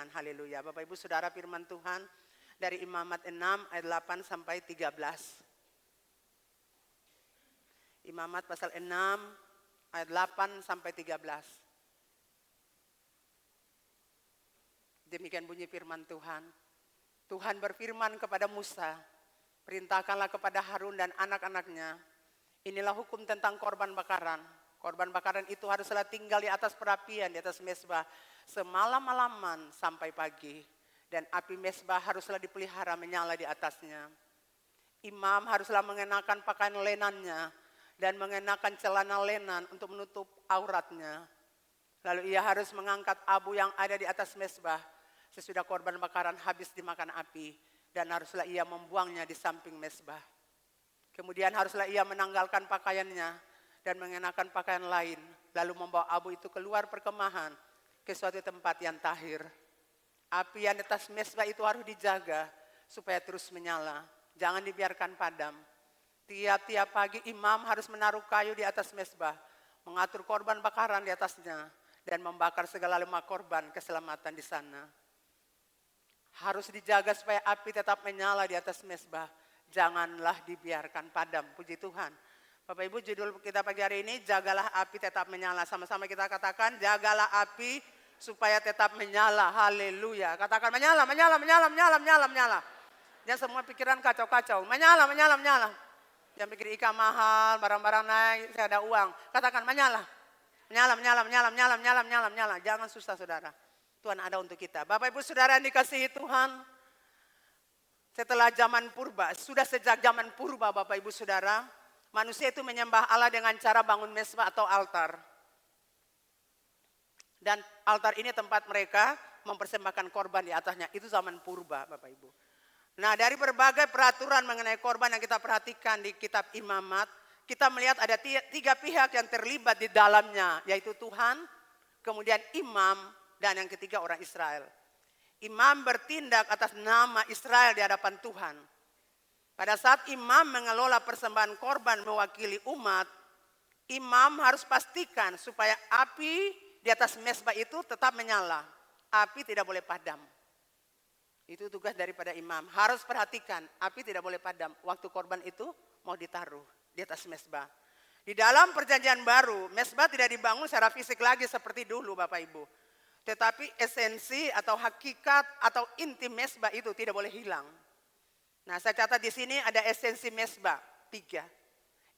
Tuhan. Haleluya. Bapak Ibu Saudara, firman Tuhan dari Imamat 6 ayat 8 sampai 13. Imamat pasal 6 ayat 8 sampai 13. Demikian bunyi firman Tuhan. Tuhan berfirman kepada Musa, perintahkanlah kepada Harun dan anak-anaknya, inilah hukum tentang korban bakaran. Korban bakaran itu haruslah tinggal di atas perapian, di atas mezbah semalam-malaman sampai pagi. Dan api mezbah haruslah dipelihara menyala di atasnya. Imam haruslah mengenakan pakaian lenannya dan mengenakan celana lenan untuk menutup auratnya. Lalu ia harus mengangkat abu yang ada di atas mezbah sesudah korban bakaran habis dimakan api, dan haruslah ia membuangnya di samping mezbah. Kemudian haruslah ia menanggalkan pakaiannya dan mengenakan pakaian lain, lalu membawa abu itu keluar perkemahan ke suatu tempat yang tahir. Api yang di atas mezbah itu harus dijaga supaya terus menyala, jangan dibiarkan padam. Tiap-tiap pagi imam harus menaruh kayu di atas mezbah, mengatur korban bakaran di atasnya, dan membakar segala lemak korban keselamatan di sana. Harus dijaga supaya api tetap menyala di atas mezbah, janganlah dibiarkan padam. Puji Tuhan. Bapak Ibu, judul kita pagi hari ini, jagalah api tetap menyala. Sama-sama kita katakan, jagalah api supaya tetap menyala. Haleluya. Katakan menyala, menyala, menyala, menyala, menyala, menyala. Jangan semua pikiran kacau-kacau. Menyala, menyala, menyala. Jangan pikir ikan mahal, barang-barang naik, saya ada uang. Katakan menyala. Menyala, menyala, menyala, menyala, menyala, menyala, menyala. Jangan susah saudara. Tuhan ada untuk kita. Bapak Ibu Saudara yang dikasihi Tuhan. Setelah zaman purba, sudah sejak zaman purba Bapak Ibu Saudara, manusia itu menyembah Allah dengan cara bangun mezbah atau altar. Dan altar ini tempat mereka mempersembahkan korban di atasnya. Itu zaman purba Bapak Ibu. Nah, dari berbagai peraturan mengenai korban yang kita perhatikan di kitab Imamat, kita melihat ada tiga pihak yang terlibat di dalamnya, yaitu Tuhan, kemudian imam, dan yang ketiga orang Israel. Imam bertindak atas nama Israel di hadapan Tuhan. Pada saat imam mengelola persembahan korban mewakili umat, imam harus pastikan supaya api di atas mezbah itu tetap menyala. Api tidak boleh padam. Itu tugas daripada imam. Harus perhatikan, api tidak boleh padam. Waktu korban itu mau ditaruh di atas mezbah. Di dalam perjanjian baru, mezbah tidak dibangun secara fisik lagi seperti dulu Bapak Ibu. Tetapi esensi atau hakikat atau inti mezbah itu tidak boleh hilang. Nah, saya catat di sini ada esensi mezbah, 3.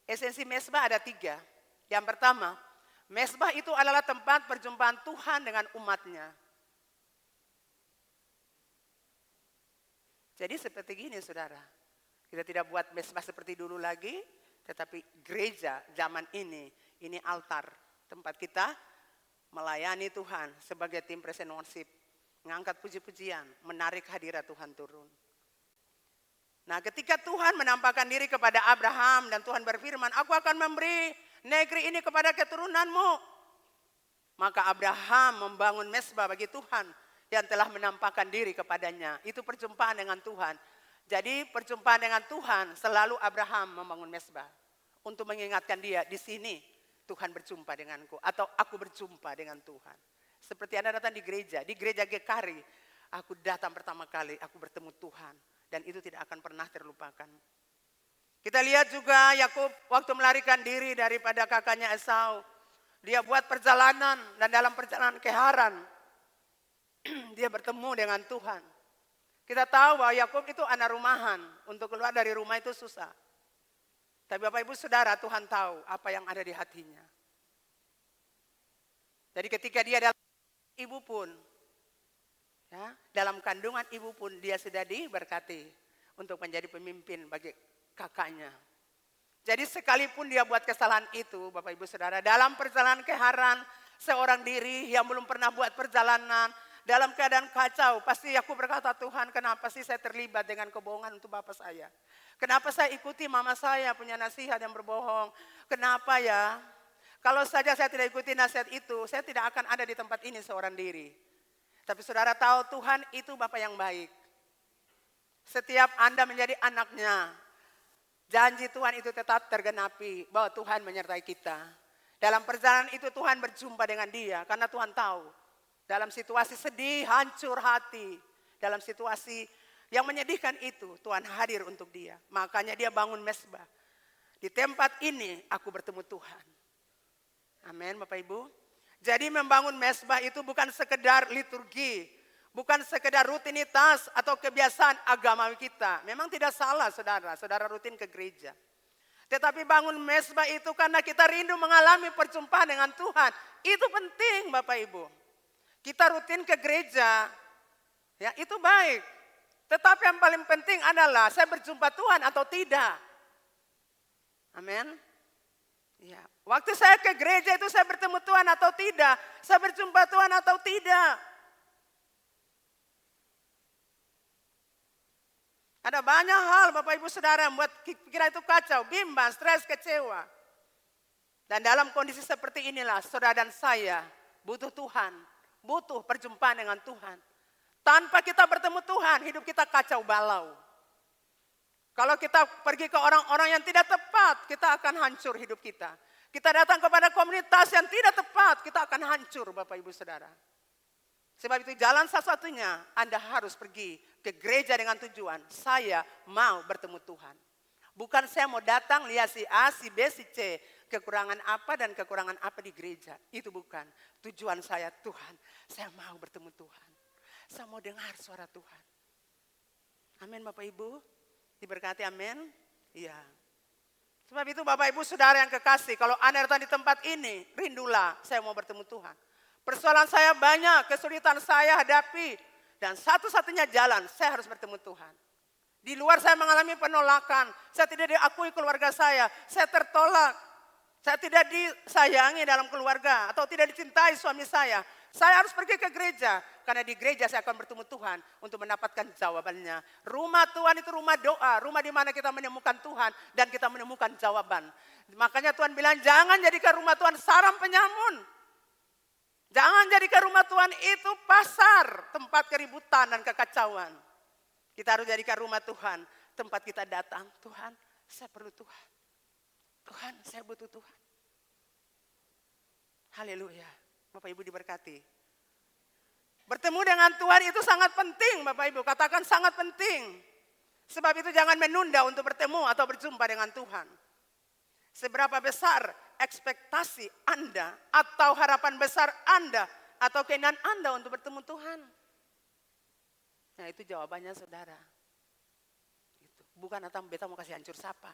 Esensi mezbah ada 3. Yang pertama, mezbah itu adalah tempat perjumpaan Tuhan dengan umatnya. Jadi seperti gini saudara, kita tidak buat mezbah seperti dulu lagi, tetapi gereja zaman ini altar, tempat kita melayani Tuhan sebagai tim present worship, mengangkat puji-pujian, menarik hadirat Tuhan turun. Nah, ketika Tuhan menampakkan diri kepada Abraham dan Tuhan berfirman, aku akan memberi negeri ini kepada keturunanmu. Maka Abraham membangun mezbah bagi Tuhan yang telah menampakkan diri kepadanya. Itu perjumpaan dengan Tuhan. Jadi perjumpaan dengan Tuhan selalu Abraham membangun mezbah. Untuk mengingatkan dia, di sini Tuhan berjumpa denganku. Atau aku berjumpa dengan Tuhan. Seperti Anda datang di gereja GKARI. Aku datang pertama kali, aku bertemu Tuhan. Dan itu tidak akan pernah terlupakan. Kita lihat juga Yakub waktu melarikan diri daripada kakaknya Esau. Dia buat perjalanan dan dalam perjalanan ke Haran. Dia bertemu dengan Tuhan. Kita tahu bahwa Yakub itu anak rumahan. Untuk keluar dari rumah itu susah. Tapi Bapak Ibu Saudara, Tuhan tahu apa yang ada di hatinya. Jadi ketika dia dalam ibu pun, ya, dalam kandungan ibu pun dia sudah diberkati untuk menjadi pemimpin bagi kakaknya. Jadi sekalipun dia buat kesalahan itu, Bapak Ibu Saudara, dalam perjalanan ke Haran, seorang diri yang belum pernah buat perjalanan, dalam keadaan kacau, pasti aku berkata, Tuhan kenapa sih saya terlibat dengan kebohongan untuk bapak saya? Kenapa saya ikuti mama saya punya nasihat yang berbohong? Kenapa ya? Kalau saja saya tidak ikuti nasihat itu, saya tidak akan ada di tempat ini seorang diri. Tapi saudara tahu Tuhan itu Bapa yang baik. Setiap Anda menjadi anaknya, janji Tuhan itu tetap tergenapi bahwa Tuhan menyertai kita. Dalam perjalanan itu Tuhan berjumpa dengan dia karena Tuhan tahu Dalam situasi sedih, hancur hati. Dalam situasi yang menyedihkan itu, Tuhan hadir untuk dia. Makanya dia bangun mezbah. Di tempat ini aku bertemu Tuhan. Amin Bapak Ibu. Jadi membangun mezbah itu bukan sekedar liturgi. Bukan sekedar rutinitas atau kebiasaan agama kita. Memang tidak salah saudara, saudara rutin ke gereja. Tetapi bangun mezbah itu karena kita rindu mengalami perjumpaan dengan Tuhan. Itu penting Bapak Ibu. Kita rutin ke gereja, ya itu baik. Tetapi yang paling penting adalah saya berjumpa Tuhan atau tidak. Amin. Ya, waktu saya ke gereja itu saya bertemu Tuhan atau tidak? Saya berjumpa Tuhan atau tidak? Ada banyak hal Bapak Ibu Saudara yang membuat pikiran itu kacau, bimbang, stres, kecewa. Dan dalam kondisi seperti inilah saudara dan saya butuh Tuhan. Butuh perjumpaan dengan Tuhan. Tanpa kita bertemu Tuhan, hidup kita kacau balau. Kalau kita pergi ke orang-orang yang tidak tepat, kita akan hancur hidup kita. Kita datang kepada komunitas yang tidak tepat, kita akan hancur Bapak Ibu Saudara. Sebab itu jalan satu-satunya Anda harus pergi ke gereja dengan tujuan, saya mau bertemu Tuhan. Bukan saya mau datang lihat si A, si B, si C. Kekurangan apa dan kekurangan apa di gereja. Itu bukan tujuan saya. Tuhan, saya mau bertemu Tuhan. Saya mau dengar suara Tuhan. Amin Bapak Ibu. Diberkati amin. Iya. Sebab itu Bapak Ibu Saudara yang kekasih. Kalau Anda datang di tempat ini, rindulah saya mau bertemu Tuhan. Persoalan saya banyak, kesulitan saya hadapi. Dan satu-satunya jalan, saya harus bertemu Tuhan. Di luar saya mengalami penolakan. Saya tidak diakui keluarga saya tertolak. Saya tidak disayangi dalam keluarga atau tidak dicintai suami saya. Saya harus pergi ke gereja. Karena di gereja saya akan bertemu Tuhan untuk mendapatkan jawabannya. Rumah Tuhan itu rumah doa. Rumah di mana kita menemukan Tuhan dan kita menemukan jawaban. Makanya Tuhan bilang jangan jadikan rumah Tuhan sarang penyamun. Jangan jadikan rumah Tuhan itu pasar. Tempat keributan dan kekacauan. Kita harus jadikan rumah Tuhan tempat kita datang. Tuhan, saya perlu Tuhan. Tuhan, saya butuh Tuhan. Haleluya. Bapak Ibu diberkati. Bertemu dengan Tuhan itu sangat penting Bapak Ibu. Katakan sangat penting. Sebab itu jangan menunda untuk bertemu atau berjumpa dengan Tuhan. Seberapa besar ekspektasi Anda atau harapan besar Anda atau keinginan Anda untuk bertemu Tuhan. Nah itu jawabannya saudara. Gitu. Bukan datang beta mau kasih hancur sapa.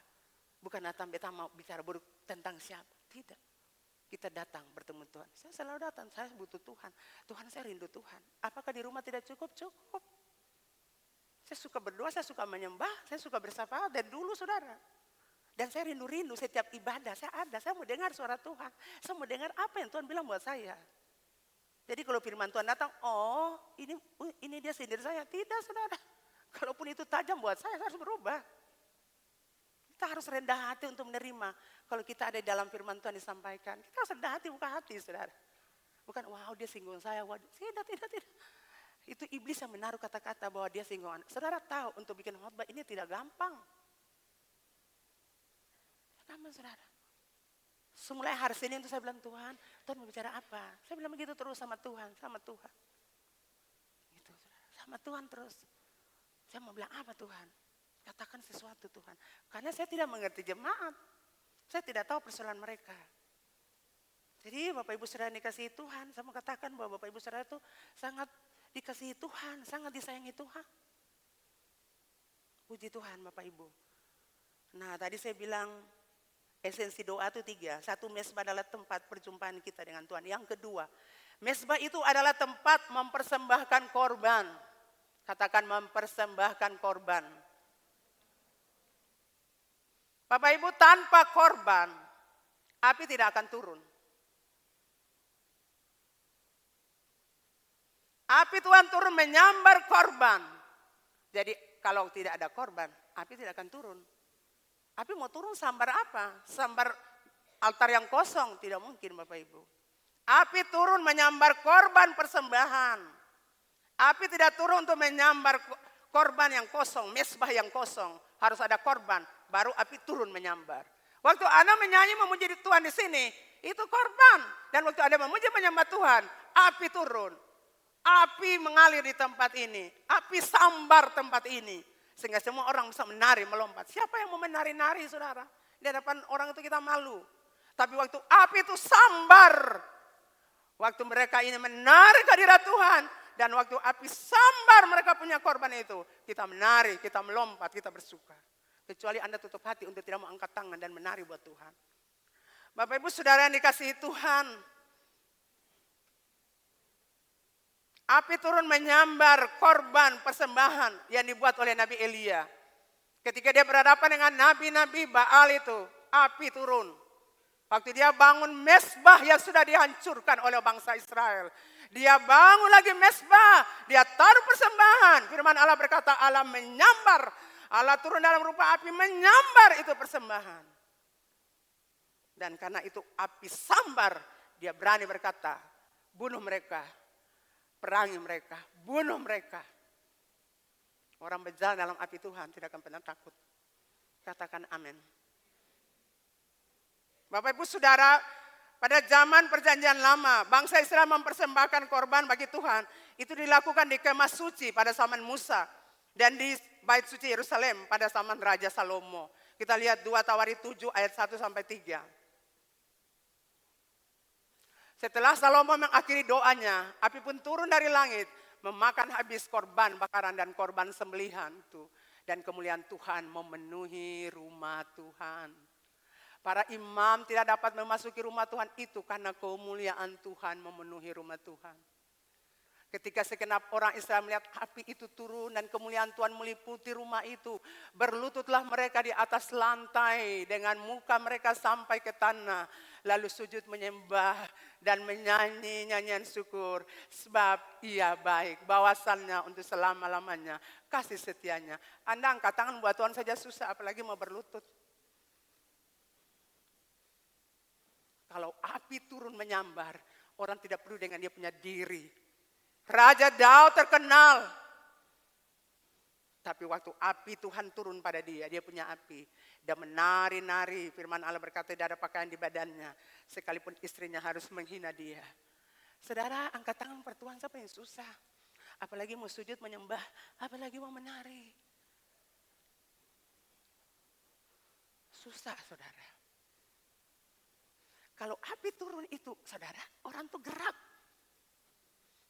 Bukan datang beta mau bicara buruk tentang siapa. Tidak. Kita datang bertemu Tuhan. Saya selalu datang, saya butuh Tuhan. Tuhan saya rindu Tuhan. Apakah di rumah tidak cukup? Cukup. Saya suka berdoa, saya suka menyembah, saya suka bersyafaat dari dulu saudara. Dan saya rindu-rindu setiap ibadah, saya ada. Saya mau dengar suara Tuhan. Saya mau dengar apa yang Tuhan bilang buat saya. Jadi kalau firman Tuhan datang, oh ini dia sindir saya. Tidak saudara. Kalaupun itu tajam buat saya harus berubah. Kita harus rendah hati untuk menerima. Kalau kita ada dalam firman Tuhan disampaikan. Kita harus rendah hati, buka hati saudara. Bukan wow dia singgung saya. Waduh, tidak. Itu iblis yang menaruh kata-kata bahwa dia singgung. Saudara tahu untuk bikin khotbah ini tidak gampang. Gampang saudara. Semulai hari Senin itu saya bilang Tuhan mau bicara apa? Saya bilang begitu terus sama Tuhan. Gitu, sama Tuhan terus. Saya mau bilang apa Tuhan? Katakan sesuatu Tuhan. Karena saya tidak mengerti jemaat. Saya tidak tahu persoalan mereka. Jadi Bapak Ibu Saudara dikasihi Tuhan. Saya mau katakan bahwa Bapak Ibu Saudara itu sangat dikasihi Tuhan. Sangat disayangi Tuhan. Puji Tuhan Bapak Ibu. Nah tadi saya bilang esensi doa itu 3. 1, mezbah adalah tempat perjumpaan kita dengan Tuhan. Yang kedua, mezbah itu adalah tempat mempersembahkan korban. Katakan mempersembahkan korban. Bapak Ibu tanpa korban, api tidak akan turun. Api Tuhan turun menyambar korban. Jadi kalau tidak ada korban, api tidak akan turun. Api mau turun sambar apa? Sambar altar yang kosong, tidak mungkin Bapak Ibu. Api turun menyambar korban persembahan. Api tidak turun untuk menyambar korban yang kosong, mezbah yang kosong. Harus ada korban, baru api turun menyambar. Waktu Anda menyanyi memuji Tuhan di sini, itu korban. Dan waktu Anda memuji menyembah Tuhan, api turun. Api mengalir di tempat ini. Api sambar tempat ini. Sehingga semua orang bisa menari, melompat. Siapa yang mau menari-nari, saudara? Di hadapan orang itu kita malu. Tapi waktu api itu sambar. Waktu mereka ini menari kehadirat Tuhan. Dan waktu api sambar mereka punya korban itu. Kita menari, kita melompat, kita bersuka. Kecuali Anda tutup hati untuk tidak mau angkat tangan dan menari buat Tuhan. Bapak Ibu Saudara yang dikasihi Tuhan. Api turun menyambar korban persembahan yang dibuat oleh Nabi Elia. Ketika dia berhadapan dengan nabi-nabi Baal itu, api turun. Waktu dia bangun mesbah yang sudah dihancurkan oleh bangsa Israel. Dia bangun lagi mesbah, dia taruh persembahan. Firman Allah berkata, Allah menyambar. Allah turun dalam rupa api menyambar itu persembahan. Dan karena itu api sambar, dia berani berkata, bunuh mereka. Perangi mereka, bunuh mereka. Orang berjalan dalam api Tuhan tidak akan pernah takut. Katakan amin. Bapak Ibu Saudara, pada zaman perjanjian lama, bangsa Israel mempersembahkan korban bagi Tuhan. Itu dilakukan di kemah suci pada zaman Musa. Dan di bait suci Yerusalem pada zaman Raja Salomo. Kita lihat 2 Tawarikh 7 ayat 1 sampai 3. Setelah Salomo mengakhiri doanya, api pun turun dari langit, memakan habis korban bakaran dan korban sembelihan itu. Dan kemuliaan Tuhan memenuhi rumah Tuhan. Para imam tidak dapat memasuki rumah Tuhan itu karena kemuliaan Tuhan memenuhi rumah Tuhan. Ketika segenap orang Israel melihat api itu turun dan kemuliaan Tuhan meliputi rumah itu. Berlututlah mereka di atas lantai dengan muka mereka sampai ke tanah. Lalu sujud menyembah dan menyanyi nyanyian syukur. Sebab ia baik, bawasannya untuk selama-lamanya, kasih setianya. Anda angkat tangan buat Tuhan saja susah, apalagi mau berlutut. Kalau api turun menyambar, orang tidak perlu dengan dia punya diri. Raja Daud terkenal. Tapi waktu api Tuhan turun pada dia punya api. Dia menari-nari, firman Allah berkata tidak ada pakaian di badannya. Sekalipun istrinya harus menghina dia. Saudara, angkat tangan per Tuhan siapa yang susah. Apalagi mau sujud menyembah, apalagi mau menari. Susah saudara. Kalau api turun itu saudara, orang tuh gerak.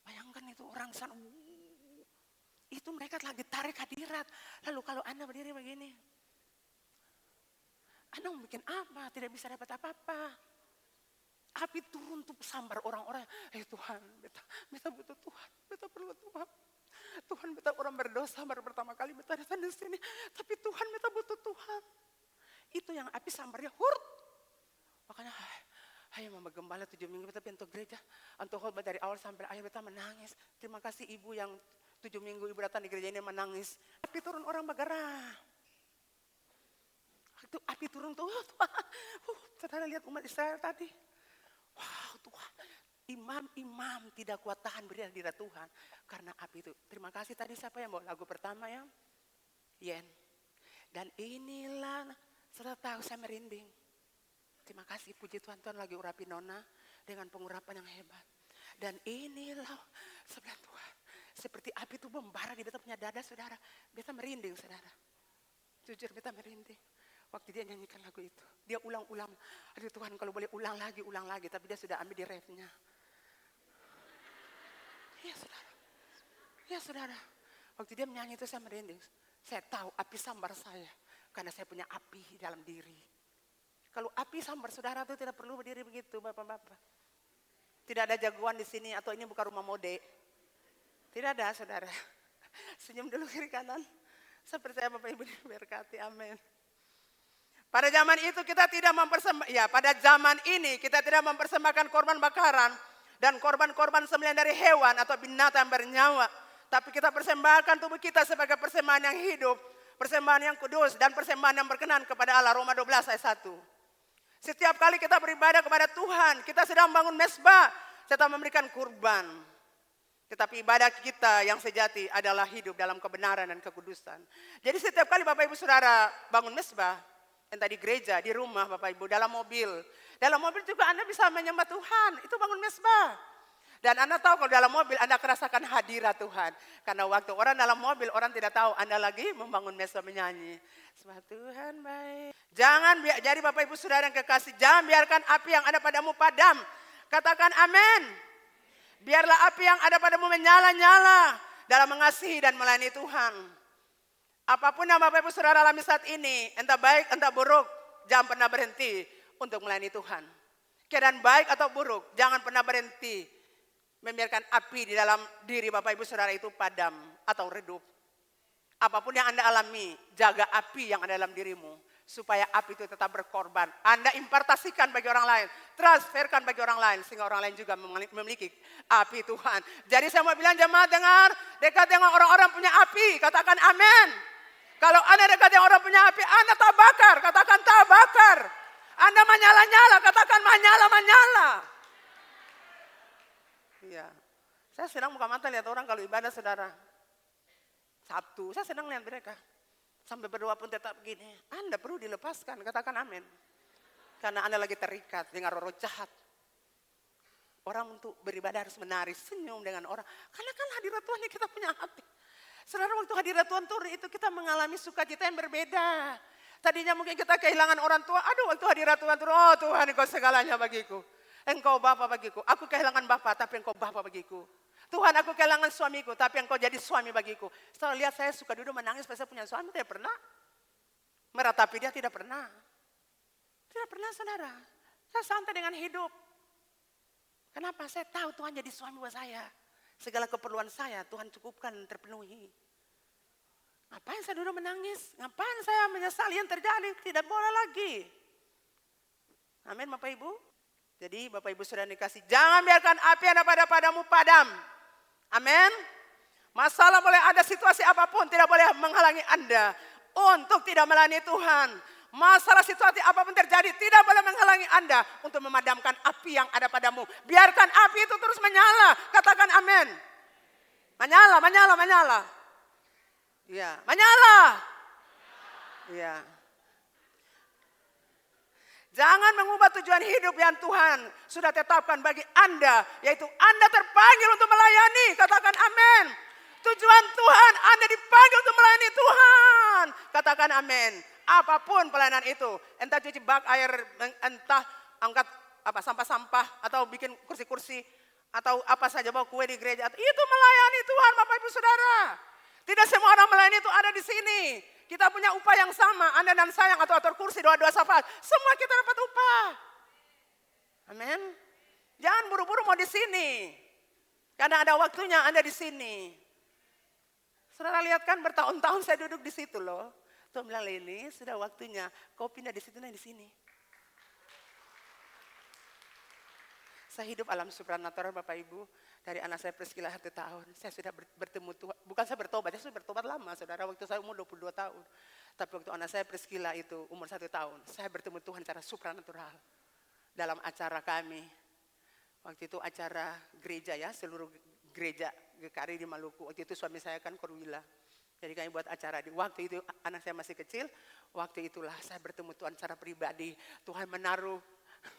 Bayangkan itu orang sana, itu mereka lagi tarik hadirat. Lalu kalau Anda berdiri begini, Anda mau bikin apa? Tidak bisa dapat apa-apa. Api turun tuh sambar orang-orang. Tuhan, beta butuh Tuhan, beta perlu Tuhan. Tuhan, beta orang berdosa baru pertama kali beta datang di sini. Tapi Tuhan, beta butuh Tuhan. Itu yang api sambarnya hurut. Makanya, ayo Mama Gembala 7 minggu beta pintu gereja. Untuk khotbah dari awal sampai akhir beta menangis. Terima kasih ibu yang 7 minggu ibu datang di gereja ini menangis. Api turun orang bergerak. Itu api turun tuh. Saudara lihat umat Israel tadi. Wow Tuhan. Imam-imam tidak kuat tahan berdiri di hadirat Tuhan. Karena api itu. Terima kasih tadi siapa yang bawa lagu pertama ya? Yen. Dan inilah saudara tahu saya merinding. Terima kasih puji Tuhan, Tuhan lagi urapi Nona dengan pengurapan yang hebat. Dan inilah sebelah Tuhan. Seperti api itu membara di beta punya dada saudara. Beta merinding saudara. Jujur beta merinding. Waktu dia nyanyikan lagu itu. Dia ulang-ulang. Aduh Tuhan kalau boleh ulang lagi. Tapi dia sudah ambil di refnya. Iya saudara. Iya saudara. Waktu dia menyanyi itu saya merinding. Saya tahu api sambar saya. Karena saya punya api dalam diri. Kalau api sambar saudara itu tidak perlu berdiri begitu bapak-bapak. Tidak ada jagoan di sini atau ini bukan rumah mode. Tidak ada saudara. Senyum dulu kiri kanan. Saya percaya Bapak Ibu diberkati, amin. Pada zaman itu kita tidak pada zaman ini kita tidak mempersembahkan korban bakaran dan korban-korban sembelihan dari hewan atau binatang bernyawa. Tapi kita persembahkan tubuh kita sebagai persembahan yang hidup, persembahan yang kudus dan persembahan yang berkenan kepada Allah. Roma 12 ayat 1. Setiap kali kita beribadah kepada Tuhan, kita sedang membangun mesbah, serta memberikan kurban. Tetapi ibadah kita yang sejati adalah hidup dalam kebenaran dan kekudusan. Jadi setiap kali Bapak Ibu Saudara bangun mesbah, entah di gereja, di rumah Bapak Ibu, dalam mobil. Dalam mobil juga Anda bisa menyembah Tuhan, itu bangun mesbah. Dan Anda tahu kalau dalam mobil Anda merasakan hadirat Tuhan. Karena waktu orang dalam mobil, orang tidak tahu Anda lagi membangun mesbah menyanyi. Sebab Tuhan baik. Jadi Bapak Ibu Saudara yang kekasih, jangan biarkan api yang ada padamu padam. Katakan amin. Biarlah api yang ada padamu menyala-nyala dalam mengasihi dan melayani Tuhan. Apapun yang Bapak Ibu Saudara alami saat ini, entah baik entah buruk, jangan pernah berhenti untuk melayani Tuhan. Keadaan baik atau buruk, jangan pernah berhenti membiarkan api di dalam diri Bapak Ibu Saudara itu padam atau redup. Apapun yang Anda alami, jaga api yang ada dalam dirimu. Supaya api itu tetap berkorban. Anda impartasikan bagi orang lain. Transferkan bagi orang lain. Sehingga orang lain juga memiliki api Tuhan. Jadi saya mau bilang jemaat dengar. Dekat dengan orang-orang punya api. Katakan amin. Kalau Anda dekat dengan orang punya api, Anda tak bakar. Katakan tak bakar. Anda menyala-nyala. Katakan menyala-menyala. Iya. Saya sedang buka mata lihat orang kalau ibadah saudara. Sabtu, saya sedang lihat mereka. Sampai berdoa pun tetap begini. Anda perlu dilepaskan, katakan amin. Karena Anda lagi terikat dengan roh jahat. Orang untuk beribadah harus menari, senyum dengan orang. Karena kan hadirat Tuhan yang kita punya hati. Saudara, waktu hadirat Tuhan turun itu kita mengalami sukacita yang berbeda. Tadinya mungkin kita kehilangan orang tua. Aduh, waktu hadirat Tuhan turun, oh Tuhan engkau segalanya bagiku. Engkau Bapa bagiku. Aku kehilangan Bapa tapi engkau Bapa bagiku. Tuhan aku kehilangan suamiku tapi engkau jadi suami bagiku. Setelah lihat saya suka duduk menangis pas saya punya suami, tidak pernah. Meratapi dia tidak pernah. Tidak pernah saudara. Saya santai dengan hidup. Kenapa? Saya tahu Tuhan jadi suami buat saya. Segala keperluan saya Tuhan cukupkan dan terpenuhi. Ngapain saya duduk menangis? Ngapain saya menyesali yang terjadi? Tidak boleh lagi. Amin Bapak Ibu. Jadi Bapak Ibu sudah dikasih. Jangan biarkan api yang ada padamu padam. Amin. Masalah boleh ada, situasi apapun tidak boleh menghalangi Anda untuk tidak melayani Tuhan. Masalah situasi apapun terjadi tidak boleh menghalangi Anda untuk memadamkan api yang ada padamu. Biarkan api itu terus menyala. Katakan amin. Menyala, menyala, menyala. Iya, menyala. Iya. Jangan mengubah tujuan hidup yang Tuhan sudah tetapkan bagi Anda. Yaitu Anda terpanggil untuk melayani. Katakan amin. Tujuan Tuhan, Anda dipanggil untuk melayani Tuhan. Katakan amin. Apapun pelayanan itu. Entah cuci bak air, entah angkat sampah-sampah. Atau bikin kursi-kursi. Atau apa saja, bawa kue di gereja. Itu melayani Tuhan Bapak Ibu Saudara. Tidak semua orang melayani itu ada di sini. Kita punya upah yang sama, Anda dan saya atau atur kursi, doa-doa syafaat. Semua kita dapat upah. Amin. Jangan buru-buru mau di sini. Karena ada waktunya Anda di sini. Saudara lihat kan bertahun-tahun saya duduk di situ loh. Tuhan bilang, Leni sudah waktunya kau pindah di situ dan di sini. Saya hidup alam supranatural Bapak Ibu. Dari anak saya Priscilla 1 tahun. Saya sudah bertemu Tuhan. Bukan saya bertobat, saya sudah bertobat lama saudara. Waktu saya umur 22 tahun. Tapi waktu anak saya Priscilla itu umur 1 tahun. Saya bertemu Tuhan secara supranatural. Dalam acara kami. Waktu itu acara gereja ya. Seluruh gereja GKRI di Maluku. Waktu itu suami saya kan Korwila. Jadi kami buat acara. Waktu itu anak saya masih kecil. Waktu itulah saya bertemu Tuhan secara pribadi. Tuhan menaruh.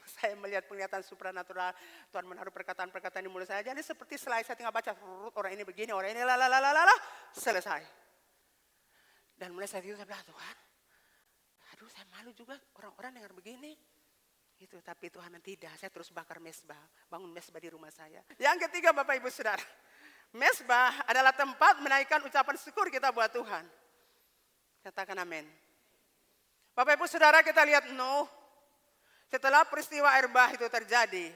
Saya melihat penglihatan supranatural. Tuhan menaruh perkataan-perkataan di mulut saya. Jadi seperti selesai saya tinggal baca. Orang ini begini, orang ini lalalala. Selesai. Dan mulai saat itu saya bilang, Tuhan. Aduh saya malu juga orang-orang dengar begini. Gitu, tapi Tuhan tidak. Saya terus bakar mesbah. Bangun mesbah di rumah saya. Yang ketiga Bapak Ibu Saudara. Mesbah adalah tempat menaikkan ucapan syukur kita buat Tuhan. Katakan amin. Bapak Ibu Saudara kita lihat Nuh. Setelah peristiwa air bah itu terjadi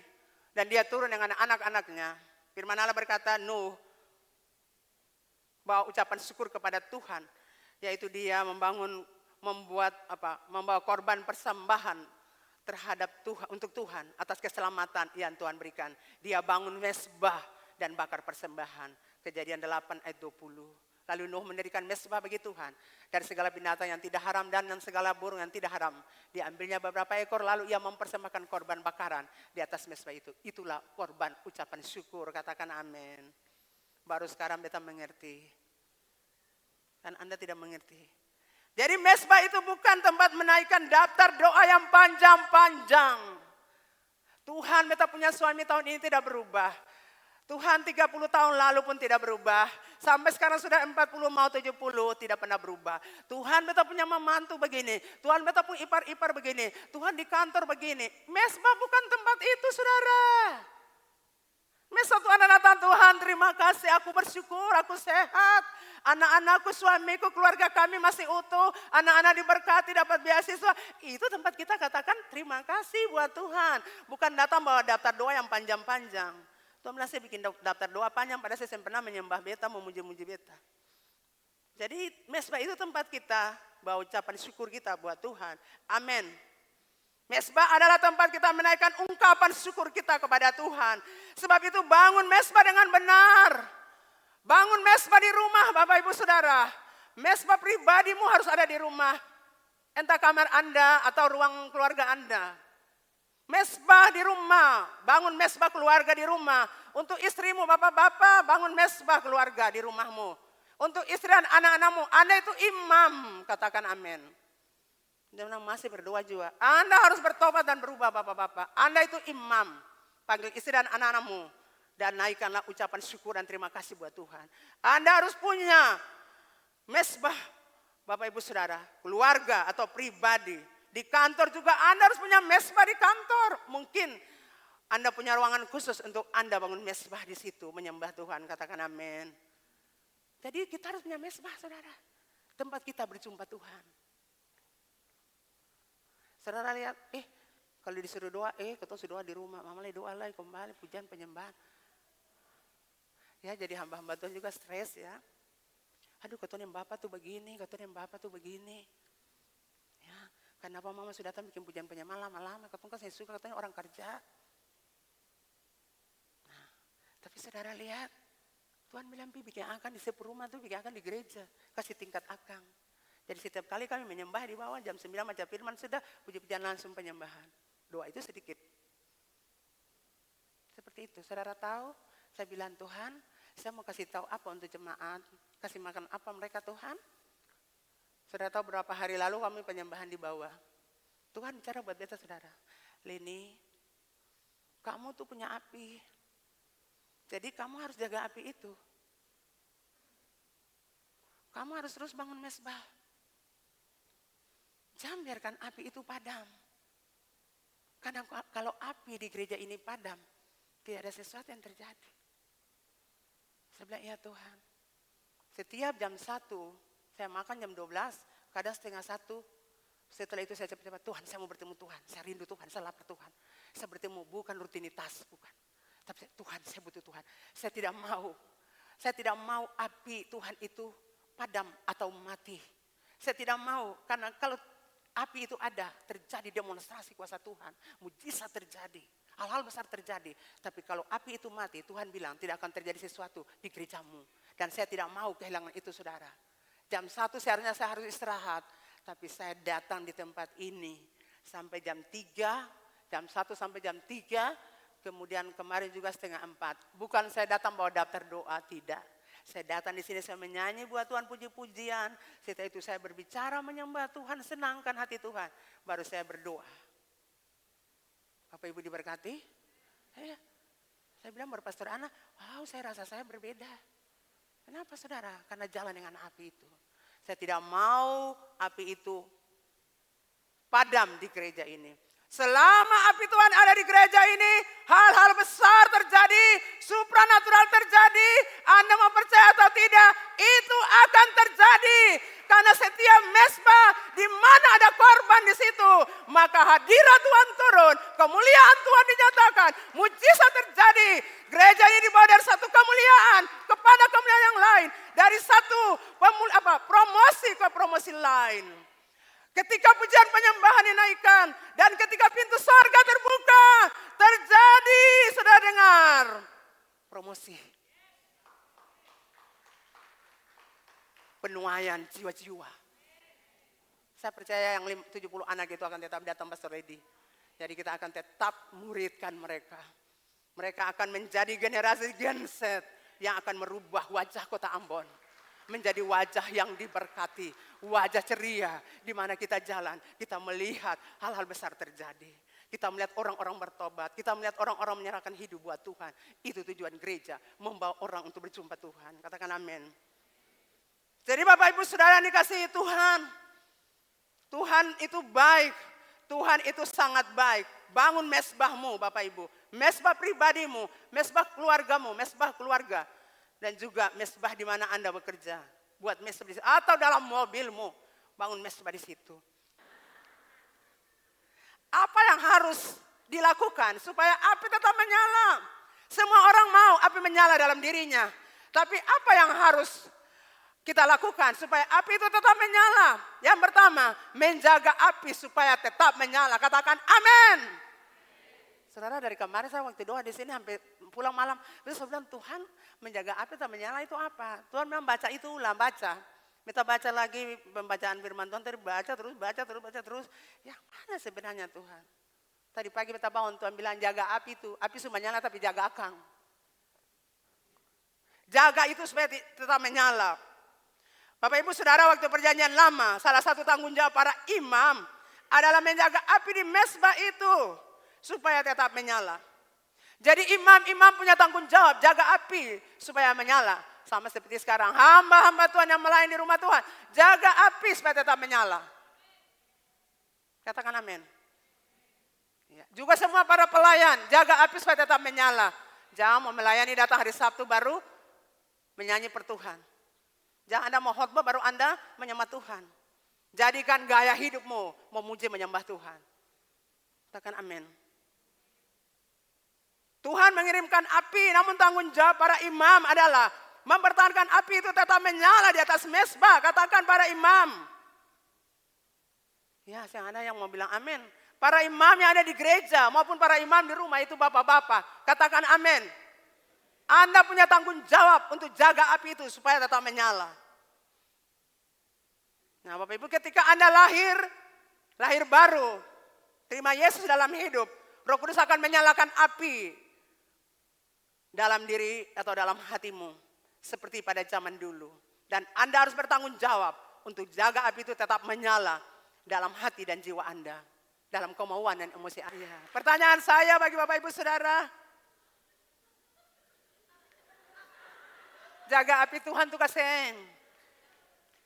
dan dia turun dengan anak-anaknya, firman Allah berkata, Nuh bawa ucapan syukur kepada Tuhan, yaitu dia membawa korban persembahan terhadap Tuhan, untuk Tuhan atas keselamatan yang Tuhan berikan. Dia bangun mesbah dan bakar persembahan. Kejadian 8 ayat 20. Lalu Nuh mendirikan mesbah bagi Tuhan. Dari segala binatang yang tidak haram dan segala burung yang tidak haram. Diambilnya beberapa ekor lalu ia mempersembahkan korban bakaran di atas mesbah itu. Itulah korban ucapan syukur. Katakan amin. Baru sekarang beta mengerti. Kan Anda tidak mengerti. Jadi mesbah itu bukan tempat menaikkan daftar doa yang panjang-panjang. Tuhan beta punya suami tahun ini tidak berubah. Tuhan 30 tahun lalu pun tidak berubah. Sampai sekarang sudah 40 mau 70 tidak pernah berubah. Tuhan beta punya memantu begini. Tuhan beta punya ipar-ipar begini. Tuhan di kantor begini. Mesbah bukan tempat itu saudara. Mesbah Tuhan datang, Tuhan terima kasih aku bersyukur aku sehat. Anak-anakku, suamiku, keluarga kami masih utuh. Anak-anak diberkati dapat beasiswa. Itu tempat kita katakan terima kasih buat Tuhan. Bukan datang bawa daftar doa yang panjang-panjang. Tuhan bilang saya bikin daftar doa panjang padahal saya pernah menyembah beta, memuji-muji beta. Jadi mesbah itu tempat kita bawa ucapan syukur kita buat Tuhan. Amin. Mesbah adalah tempat kita menaikkan ungkapan syukur kita kepada Tuhan. Sebab itu bangun mesbah dengan benar. Bangun mesbah di rumah Bapak Ibu Saudara. Mesbah pribadimu harus ada di rumah. Entah kamar Anda atau ruang keluarga Anda. Mesbah di rumah, bangun mesbah keluarga di rumah. Untuk istrimu, bapak-bapak, bangun mesbah keluarga di rumahmu. Untuk istri dan anak-anakmu, Anda itu imam, katakan amin. Dia bilang masih berdoa juga. Anda harus bertobat dan berubah bapak-bapak. Anda itu imam, panggil istri dan anak-anakmu. Dan naikkanlah ucapan syukur dan terima kasih buat Tuhan. Anda harus punya mesbah, Bapak Ibu Saudara, keluarga atau pribadi. Di kantor juga Anda harus punya mesbah di kantor. Mungkin Anda punya ruangan khusus untuk Anda bangun mesbah di situ. Menyembah Tuhan, katakan amin. Jadi kita harus punya mesbah saudara. Tempat kita berjumpa Tuhan. Saudara lihat, kalau disuruh doa, kita suruh doa di rumah. Mama lagi doa lagi kembali, pujian penyembahan. Ya jadi hamba-hamba Tuhan juga stres ya. Aduh katanya Bapak tuh begini, katanya Bapak tuh begini. Ya, kenapa mama sudah datang bikin pujian penyembahan lama-lama, katanya saya suka, katanya orang kerja. Nah, tapi saudara lihat, Tuhan bilang bikin akang di setiap rumah tuh, bikin akang di gereja, kasih tingkat akang. Jadi setiap kali kami menyembah di bawah jam 9 baca firman sudah puji-pujian langsung penyembahan. Doa itu sedikit. Seperti itu, saudara tahu, saya bilang Tuhan, saya mau kasih tahu apa untuk jemaat, kasih makan apa mereka Tuhan. Saudara tahu berapa hari lalu kami penyembahan di bawah. Tuhan bicara buat beta saudara. Leni, kamu tuh punya api. Jadi kamu harus jaga api itu. Kamu harus terus bangun mesbah. Jangan biarkan api itu padam. Karena kalau api di gereja ini padam, tidak ada sesuatu yang terjadi. Saya bilang, ya Tuhan. Setiap jam 1, saya makan jam 12, kadang setengah 1. Setelah itu saya cepat-cepat, Tuhan saya mau bertemu Tuhan. Saya rindu Tuhan, saya lapar Tuhan. Saya bertemu bukan rutinitas, bukan. Tapi Tuhan saya butuh Tuhan. Saya tidak mau api Tuhan itu padam atau mati. Saya tidak mau, karena kalau api itu ada, terjadi demonstrasi kuasa Tuhan. Mujizat terjadi. Hal-hal besar terjadi. Tapi kalau api itu mati, Tuhan bilang tidak akan terjadi sesuatu di gerejamu. Dan saya tidak mau kehilangan itu saudara. Jam 1 seharusnya saya harus istirahat. Tapi saya datang di tempat ini sampai jam 3. Jam 1 sampai jam 3. Kemudian kemarin juga setengah 4. Bukan saya datang bawa daftar doa, tidak. Saya datang di sini saya menyanyi buat Tuhan puji-pujian. Setelah itu saya berbicara menyembah Tuhan, senangkan hati Tuhan. Baru saya berdoa. Bapak Ibu diberkati? Saya bilang baru Pastor Ana, wow saya rasa saya berbeda. Kenapa saudara? Karena jalan dengan api itu. Saya tidak mau api itu padam di gereja ini. Selama api Tuhan ada di gereja ini, hal-hal besar terjadi, supranatural terjadi. Anda mau percaya atau tidak, itu akan terjadi. Karena setiap mesbah di mana ada korban di situ, maka hadirat Tuhan turun, kemuliaan Tuhan dinyatakan, mujizat terjadi. Gereja ini dibawa dari satu kemuliaan kepada kemuliaan yang lain, dari satu promosi ke promosi lain. Ketika pujian penyembahan dinaikkan dan ketika pintu surga terbuka, terjadi, saudara dengar, promosi. Penuaian jiwa-jiwa. Saya percaya yang 70 anak itu akan tetap datang Pastor Lady. Jadi kita akan tetap muridkan mereka. Mereka akan menjadi generasi Gen Z yang akan merubah wajah kota Ambon. Menjadi wajah yang diberkati, wajah ceria di mana kita jalan, kita melihat hal-hal besar terjadi. Kita melihat orang-orang bertobat, kita melihat orang-orang menyerahkan hidup buat Tuhan. Itu tujuan gereja, membawa orang untuk berjumpa Tuhan. Katakan amin. Jadi Bapak Ibu Saudara yang dikasihi Tuhan, Tuhan itu baik, Tuhan itu sangat baik. Bangun mesbahmu Bapak Ibu, mesbah pribadimu, mesbah keluargamu, mesbah keluarga. Dan juga mesbah di mana Anda bekerja. Buat mesbah di situ, atau dalam mobilmu, bangun mesbah di situ. Apa yang harus dilakukan supaya api tetap menyala? Semua orang mau api menyala dalam dirinya. Tapi apa yang harus kita lakukan supaya api itu tetap menyala? Yang pertama, menjaga api supaya tetap menyala. Katakan amin. Saudara, dari kemarin saya waktu doa di sini sampai pulang malam, terus saya bilang, Tuhan menjaga api tetap menyala itu apa? Tuhan bilang baca itu ulang, baca. Minta baca lagi pembacaan firman Tuhan, baca terus. Yang mana sebenarnya Tuhan? Tadi pagi kita bangun, Tuhan bilang jaga api itu. Api sudah menyala tapi jaga akang. Jaga itu supaya tetap menyala. Bapak Ibu Saudara, waktu perjanjian lama, salah satu tanggung jawab para imam adalah menjaga api di mesbah itu supaya tetap menyala. Jadi imam-imam punya tanggung jawab jaga api supaya menyala. Sama seperti sekarang, hamba-hamba Tuhan yang melayani di rumah Tuhan, jaga api supaya tetap menyala. Katakan amin. Ya. Juga semua para pelayan, jaga api supaya tetap menyala. Jangan mau melayani datang hari Sabtu baru menyanyi per Tuhan. Jangan Anda mau khotbah baru Anda menyembah Tuhan. Jadikan gaya hidupmu memuji menyembah Tuhan. Katakan amin. Tuhan mengirimkan api, namun tanggung jawab para imam adalah mempertahankan api itu tetap menyala di atas mesbah. Katakan para imam. Ya, yang ada yang mau bilang amin. Para imam yang ada di gereja maupun para imam di rumah itu bapak-bapak. Katakan amin. Anda punya tanggung jawab untuk jaga api itu supaya tetap menyala. Nah Bapak Ibu, ketika Anda lahir baru, terima Yesus dalam hidup, Roh Kudus akan menyalakan api dalam diri atau dalam hatimu. Seperti pada zaman dulu. Dan Anda harus bertanggung jawab untuk jaga api itu tetap menyala dalam hati dan jiwa Anda. Dalam kemauan dan emosi Anda. Pertanyaan saya bagi Bapak Ibu Saudara. Jaga api Tuhan tuh kaseng.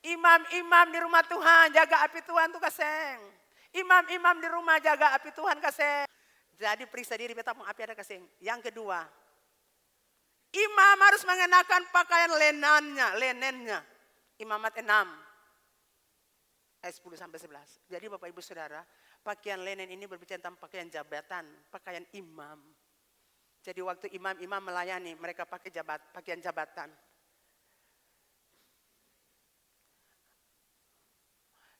Imam-imam di rumah Tuhan jaga api Tuhan tuh kaseng. Imam-imam di rumah jaga api Tuhan kaseng. Jadi periksa diri beta mau api ada kaseng. Yang kedua, imam harus mengenakan pakaian lenennya. Imamat 6. Ayat 10 sampai 11. Jadi Bapak Ibu Saudara, pakaian lenen ini berbicara tentang pakaian jabatan, pakaian imam. Jadi waktu imam-imam melayani, mereka pakai pakaian jabatan.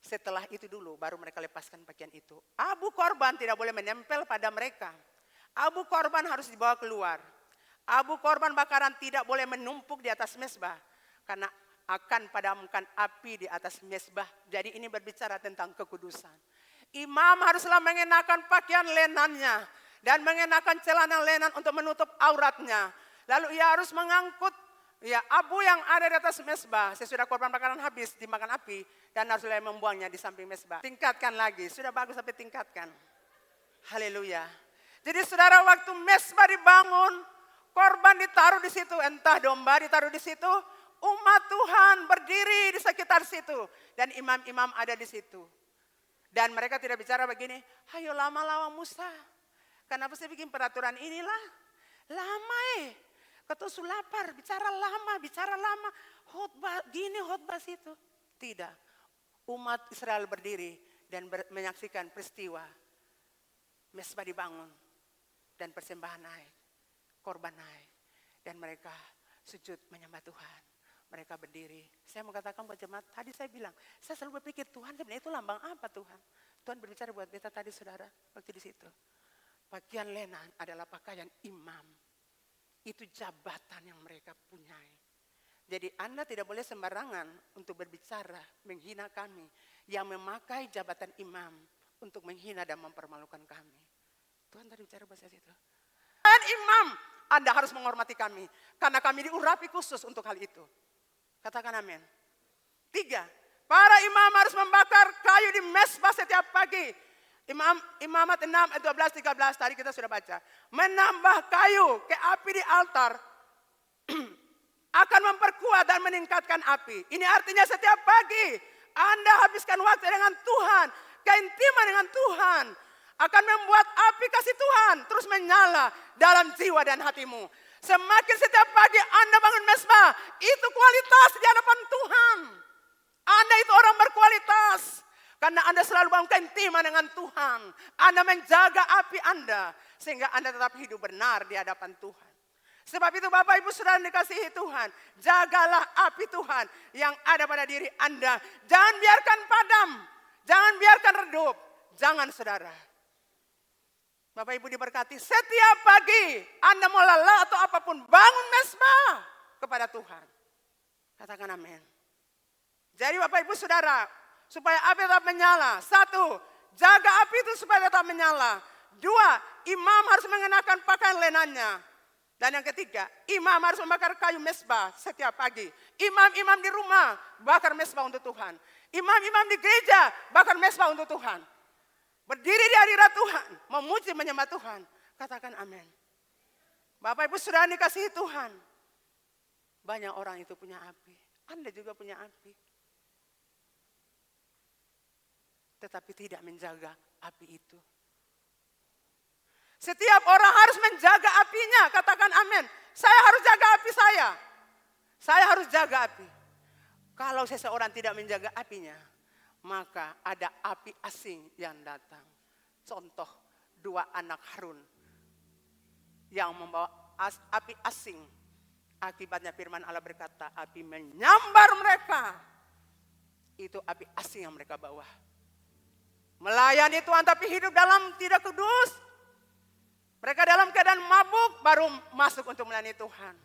Setelah itu dulu baru mereka lepaskan pakaian itu. Abu korban tidak boleh menempel pada mereka. Abu korban harus dibawa keluar. Abu korban bakaran tidak boleh menumpuk di atas mesbah. Karena akan padamkan api di atas mesbah. Jadi ini berbicara tentang kekudusan. Imam haruslah mengenakan pakaian lenannya. Dan mengenakan celana lenan untuk menutup auratnya. Lalu ia harus mengangkut abu yang ada di atas mesbah. Sesudah korban bakaran habis dimakan api. Dan haruslah membuangnya di samping mesbah. Tingkatkan lagi, sudah bagus sampai tingkatkan. Haleluya. Jadi saudara, waktu mesbah dibangun, korban ditaruh di situ, entah domba ditaruh di situ, umat Tuhan berdiri di sekitar situ. Dan imam-imam ada di situ. Dan mereka tidak bicara begini, ayo lama-lama Musa. Kenapa saya bikin peraturan inilah? Lama Ketua lapar, bicara lama. Khotbah gini, khotbah situ. Tidak. Umat Israel berdiri dan menyaksikan peristiwa. Mesbah dibangun. Dan persembahan naik. Korban naik. Dan mereka sujud menyembah Tuhan. Mereka berdiri. Saya mau katakan buat jemaat, tadi saya bilang, saya selalu berpikir Tuhan sebenarnya itu lambang apa Tuhan? Tuhan berbicara buat beta tadi saudara, waktu di situ. Pakaian lenan adalah pakaian imam. Itu jabatan yang mereka punyai. Jadi Anda tidak boleh sembarangan untuk berbicara, menghina kami. Yang memakai jabatan imam untuk menghina dan mempermalukan kami. Tuhan tadi bicara bahasa situ. Dan imam, Anda harus menghormati kami. Karena kami diurapi khusus untuk hal itu. Katakan amin. 3, para imam harus membakar kayu di mesbah setiap pagi. Imamat 6 ayat 12, 13 tadi kita sudah baca. Menambah kayu ke api di altar akan memperkuat dan meningkatkan api. Ini artinya setiap pagi Anda habiskan waktu dengan Tuhan, keintiman dengan Tuhan, akan membuat api kasih Tuhan terus menyala dalam jiwa dan hatimu. Semakin setiap pagi Anda bangun mesbah, itu kualitas di hadapan Tuhan. Anda itu orang berkualitas. Karena Anda selalu bangun keintiman dengan Tuhan. Anda menjaga api Anda. Sehingga Anda tetap hidup benar di hadapan Tuhan. Sebab itu Bapak Ibu Saudara dikasihi Tuhan. Jagalah api Tuhan yang ada pada diri Anda. Jangan biarkan padam. Jangan biarkan redup. Jangan saudara. Bapak Ibu diberkati. Setiap pagi Anda mau lelah atau apapun. Bangun mesbah kepada Tuhan. Katakan amin. Jadi Bapak Ibu Saudara, supaya api tetap menyala. 1, jaga api itu supaya tetap menyala. 2, imam harus mengenakan pakaian lenannya. Dan yang ketiga, imam harus membakar kayu mesbah setiap pagi. Imam-imam di rumah bakar mesbah untuk Tuhan. Imam-imam di gereja bakar mesbah untuk Tuhan. Berdiri di hadirat Tuhan, memuji menyembah Tuhan. Katakan amin. Bapak Ibu Saudara dikasihi Tuhan. Banyak orang itu punya api. Anda juga punya api. Tetapi tidak menjaga api itu. Setiap orang harus menjaga apinya. Katakan amin. Saya harus jaga api saya. Saya harus jaga api. Kalau seseorang tidak menjaga apinya, maka ada api asing yang datang. Contoh 2 anak Harun yang membawa api asing. Akibatnya firman Allah berkata, api menyambar mereka. Itu api asing yang mereka bawa. Melayani Tuhan tapi hidup dalam tidak kudus. Mereka dalam keadaan mabuk baru masuk untuk melayani Tuhan.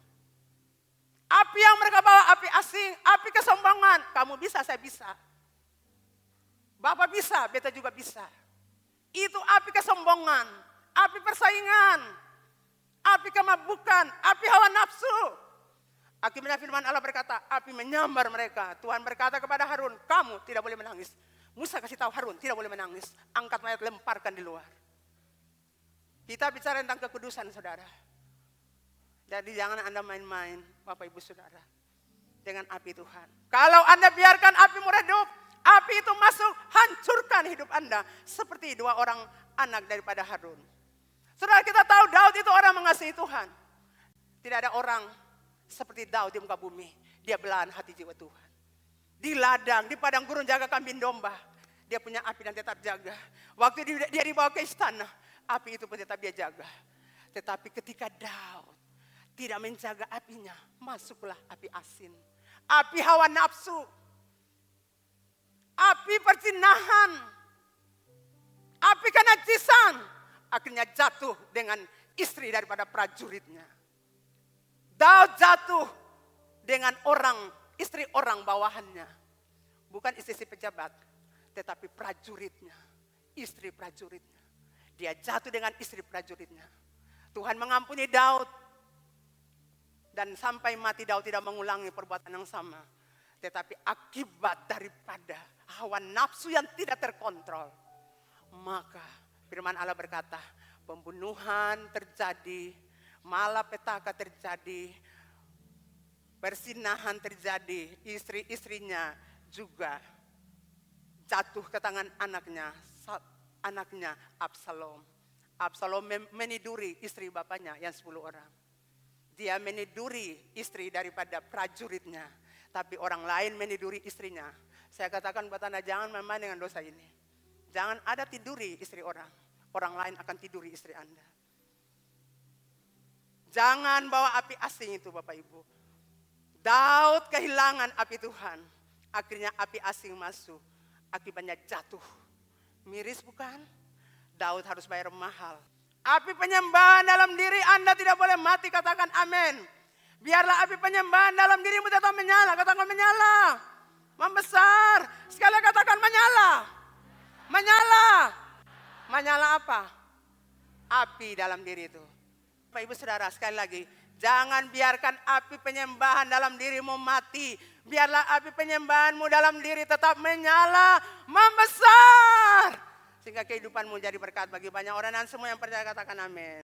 Api yang mereka bawa api asing, api kesombongan. Kamu bisa, saya bisa. Bapak bisa, beta juga bisa. Itu api kesombongan, api persaingan, api kemabukan, api hawa nafsu. Akibatnya firman Allah berkata, api menyambar mereka. Tuhan berkata kepada Harun, kamu tidak boleh menangis. Musa kasih tahu Harun, tidak boleh menangis. Angkat mayat, lemparkan di luar. Kita bicara tentang kekudusan saudara. Jadi jangan Anda main-main Bapak Ibu Saudara. Dengan api Tuhan. Kalau Anda biarkan api meredup, api itu masuk, hancurkan hidup Anda. Seperti 2 orang anak daripada Harun. Saudara kita tahu Daud itu orang mengasihi Tuhan. Tidak ada orang seperti Daud di muka bumi. Dia belahan hati jiwa Tuhan. Di ladang, di padang gurun jaga kambing domba. Dia punya api dan tetap jaga. Waktu dia dibawa ke istana, api itu pun tetap dia jaga. Tetapi ketika Daud tidak menjaga apinya, masuklah api asin. Api hawa nafsu. Api perzinahan. Api kenajisan. Akhirnya jatuh dengan istri daripada prajuritnya. Daud jatuh dengan istri orang bawahannya. Bukan istri si pejabat, tetapi prajuritnya. Istri prajuritnya. Dia jatuh dengan istri prajuritnya. Tuhan mengampuni Daud. Dan sampai mati Daud tidak mengulangi perbuatan yang sama. Tetapi akibat daripada hawa nafsu yang tidak terkontrol. Maka firman Allah berkata, pembunuhan terjadi, malapetaka terjadi, persinahan terjadi, istri-istrinya juga jatuh ke tangan anaknya Absalom. Absalom meniduri istri bapaknya yang 10 orang. Dia meniduri istri daripada prajuritnya. Tapi orang lain meniduri istrinya. Saya katakan buat Anda jangan main-main dengan dosa ini. Jangan ada tiduri istri orang. Orang lain akan tiduri istri Anda. Jangan bawa api asing itu Bapak Ibu. Daud kehilangan api Tuhan. Akhirnya api asing masuk. Akibatnya jatuh. Miris bukan? Daud harus bayar mahal. Api penyembahan dalam diri Anda tidak boleh mati. Katakan amin. Biarlah api penyembahan dalam dirimu tetap menyala. Katakan menyala. Membesar. Sekali katakan menyala. Menyala. Menyala apa? Api dalam diri itu. Bapak Ibu Saudara sekali lagi. Jangan biarkan api penyembahan dalam dirimu mati. Biarlah api penyembahanmu dalam diri tetap menyala. Membesar. Sehingga kehidupanmu jadi berkat bagi banyak orang, dan semua yang percaya katakan amin.